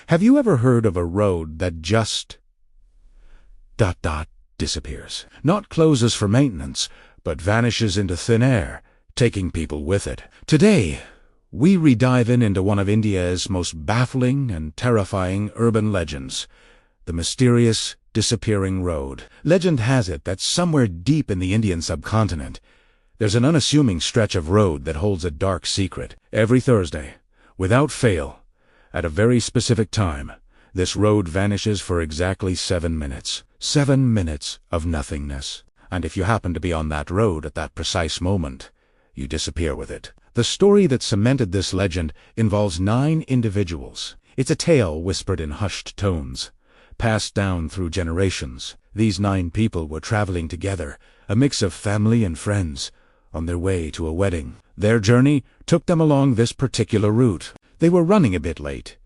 Have you ever heard of a road that just disappears? Not closes for maintenance, but vanishes into thin air, taking people with it. Today, we re-dive into one of India's most baffling and terrifying urban legends, the mysterious disappearing road. Legend has it that somewhere deep in the Indian subcontinent, there's an unassuming stretch of road that holds a dark secret. Every Thursday, without fail, at a very specific time, this road vanishes for exactly 7 minutes. 7 minutes of nothingness. And if you happen to be on that road at that precise moment, you disappear with it. The story that cemented this legend involves 9 individuals. It's a tale whispered in hushed tones, passed down through generations. These 9 people were traveling together, a mix of family and friends, on their way to a wedding. Their journey took them along this particular route. They were running a bit late,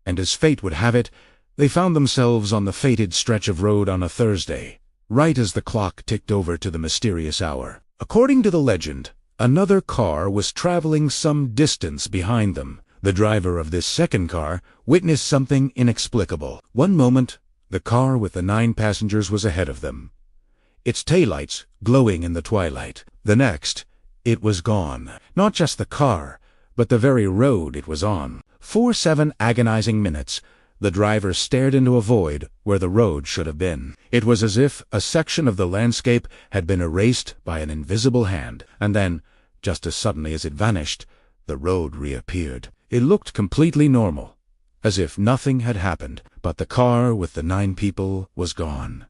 and as fate would have it, they found themselves on the fated stretch of road on a Thursday, right as the clock ticked over to the mysterious hour. According to the legend, another car was traveling some distance behind them. The driver of this second car witnessed something inexplicable. One moment, the car with the 9 passengers was ahead of them, its taillights glowing in the twilight. The next, it was gone. Not just the car, but the very road it was on. For 7 agonizing minutes, the driver stared into a void where the road should have been. It was as if a section of the landscape had been erased by an invisible hand, and then, just as suddenly as it vanished, the road reappeared. It looked completely normal, as if nothing had happened, but the car with the 9 people was gone.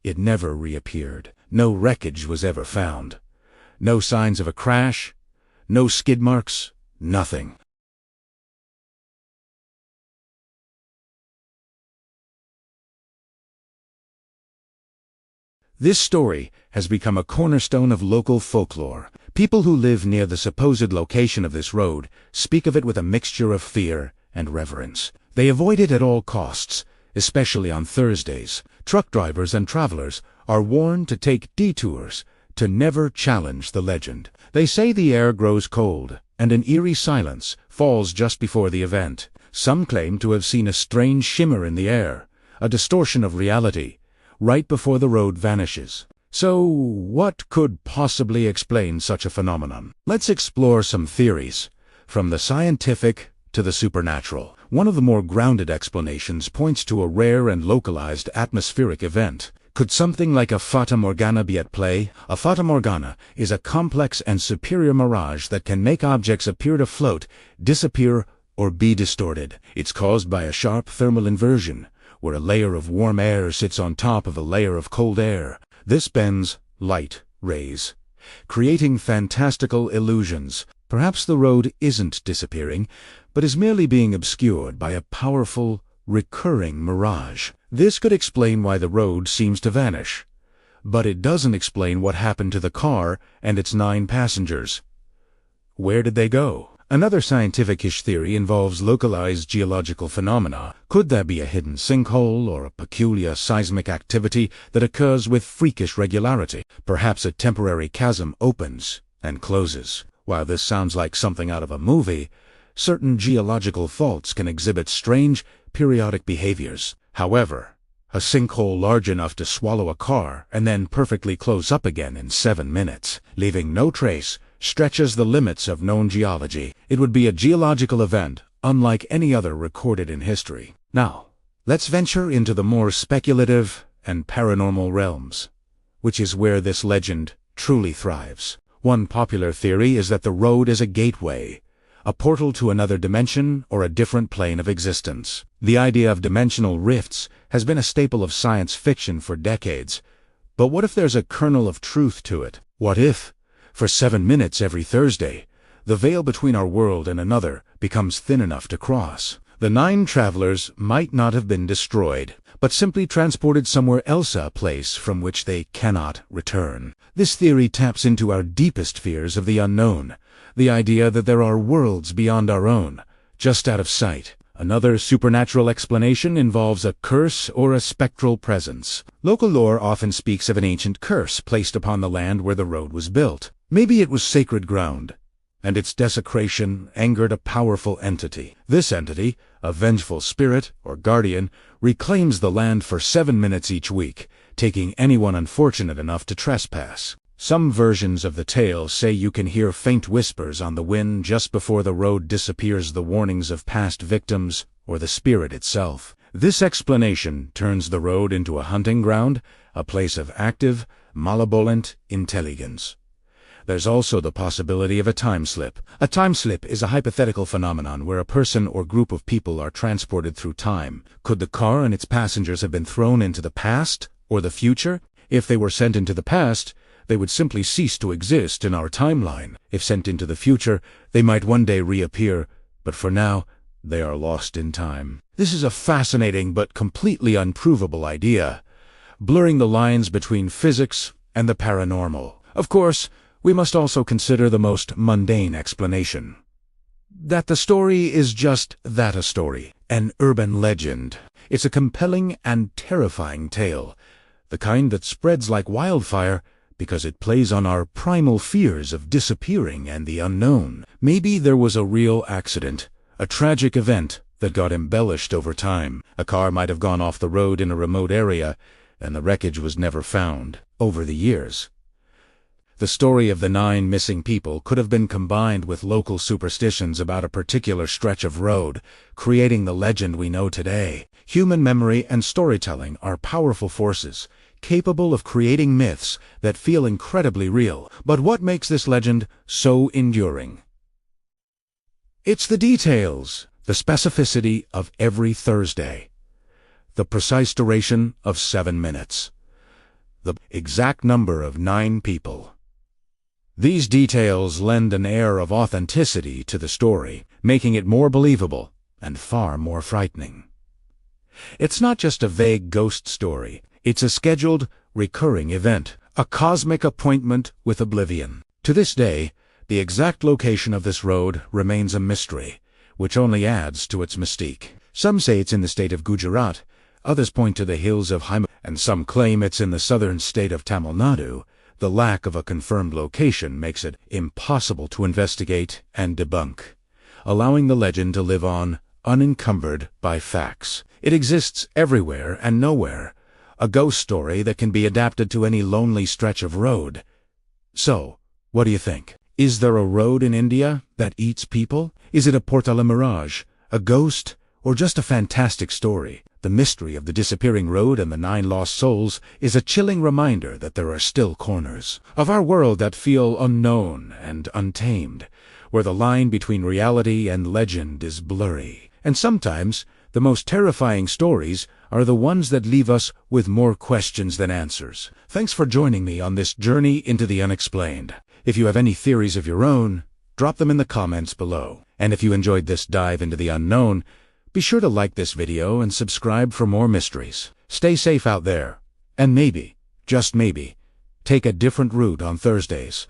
It never reappeared. No wreckage was ever found. No signs of a crash, no skid marks, nothing. This story has become a cornerstone of local folklore. People who live near the supposed location of this road speak of it with a mixture of fear and reverence. They avoid it at all costs, especially on Thursdays. Truck drivers and travelers are warned to take detours, to never challenge the legend. They say the air grows cold, and an eerie silence falls just before the event. Some claim to have seen a strange shimmer in the air, a distortion of reality, right before the road vanishes. So, what could possibly explain such a phenomenon? Let's explore some theories, from the scientific to the supernatural. One of the more grounded explanations points to a rare and localized atmospheric event. Could something like a fata morgana be at play? A fata morgana is a complex and superior mirage that can make objects appear to float, disappear, or be distorted. It's caused by a sharp thermal inversion, where a layer of warm air sits on top of a layer of cold air. This bends light rays, creating fantastical illusions. Perhaps the road isn't disappearing, but is merely being obscured by a powerful, recurring mirage. This could explain why the road seems to vanish, but it doesn't explain what happened to the car and its 9 passengers. Where did they go? Another scientific-ish theory involves localized geological phenomena. Could there be a hidden sinkhole or a peculiar seismic activity that occurs with freakish regularity? Perhaps a temporary chasm opens and closes. While this sounds like something out of a movie, certain geological faults can exhibit strange, periodic behaviors. However, a sinkhole large enough to swallow a car and then perfectly close up again in 7 minutes, leaving no trace, stretches the limits of known geology. It would be a geological event unlike any other recorded in history. Now, let's venture into the more speculative and paranormal realms, which is where this legend truly thrives. One popular theory is that the road is a gateway, a portal to another dimension or a different plane of existence. The idea of dimensional rifts has been a staple of science fiction for decades. But what if there's a kernel of truth to it? What if, for 7 minutes every Thursday, the veil between our world and another becomes thin enough to cross? The 9 travelers might not have been destroyed, but simply transported somewhere else, a place from which they cannot return. This theory taps into our deepest fears of the unknown, the idea that there are worlds beyond our own, just out of sight. Another supernatural explanation involves a curse or a spectral presence. Local lore often speaks of an ancient curse placed upon the land where the road was built. Maybe it was sacred ground, and its desecration angered a powerful entity. This entity, a vengeful spirit or guardian, reclaims the land for 7 minutes each week, taking anyone unfortunate enough to trespass. Some versions of the tale say you can hear faint whispers on the wind just before the road disappears, the warnings of past victims or the spirit itself. This explanation turns the road into a hunting ground, a place of active, malevolent intelligence. There's also the possibility of a time slip. A time slip is a hypothetical phenomenon where a person or group of people are transported through time. Could the car and its passengers have been thrown into the past or the future? If they were sent into the past, they would simply cease to exist in our timeline. If sent into the future, they might one day reappear, but for now, they are lost in time. This is a fascinating but completely unprovable idea, blurring the lines between physics and the paranormal. Of course, we must also consider the most mundane explanation. That the story is just that, a story, an urban legend. It's a compelling and terrifying tale, the kind that spreads like wildfire because it plays on our primal fears of disappearing and the unknown. Maybe there was a real accident, a tragic event that got embellished over time. A car might have gone off the road in a remote area, and the wreckage was never found. Over the years, the story of the 9 missing people could have been combined with local superstitions about a particular stretch of road, creating the legend we know today. Human memory and storytelling are powerful forces, capable of creating myths that feel incredibly real. But what makes this legend so enduring? It's the details, the specificity of every Thursday, the precise duration of 7 minutes, the exact number of 9 people. These details lend an air of authenticity to the story, making it more believable and far more frightening. It's not just a vague ghost story. It's a scheduled, recurring event, a cosmic appointment with oblivion. To this day, the exact location of this road remains a mystery, which only adds to its mystique. Some say it's in the state of Gujarat, others point to the hills of Himachal, and some claim it's in the southern state of Tamil Nadu. The lack of a confirmed location makes it impossible to investigate and debunk, allowing the legend to live on, unencumbered by facts. It exists everywhere and nowhere, a ghost story that can be adapted to any lonely stretch of road. So, what do you think? Is there a road in India that eats people? Is it a porte a la mirage, a ghost, or just a fantastic story? The mystery of the disappearing road and the 9 lost souls is a chilling reminder that there are still corners of our world that feel unknown and untamed, where the line between reality and legend is blurry. And sometimes, the most terrifying stories are the ones that leave us with more questions than answers. Thanks for joining me on this journey into the unexplained. If you have any theories of your own, drop them in the comments below. And if you enjoyed this dive into the unknown, be sure to like this video and subscribe for more mysteries. Stay safe out there, and maybe, just maybe, take a different route on Thursdays.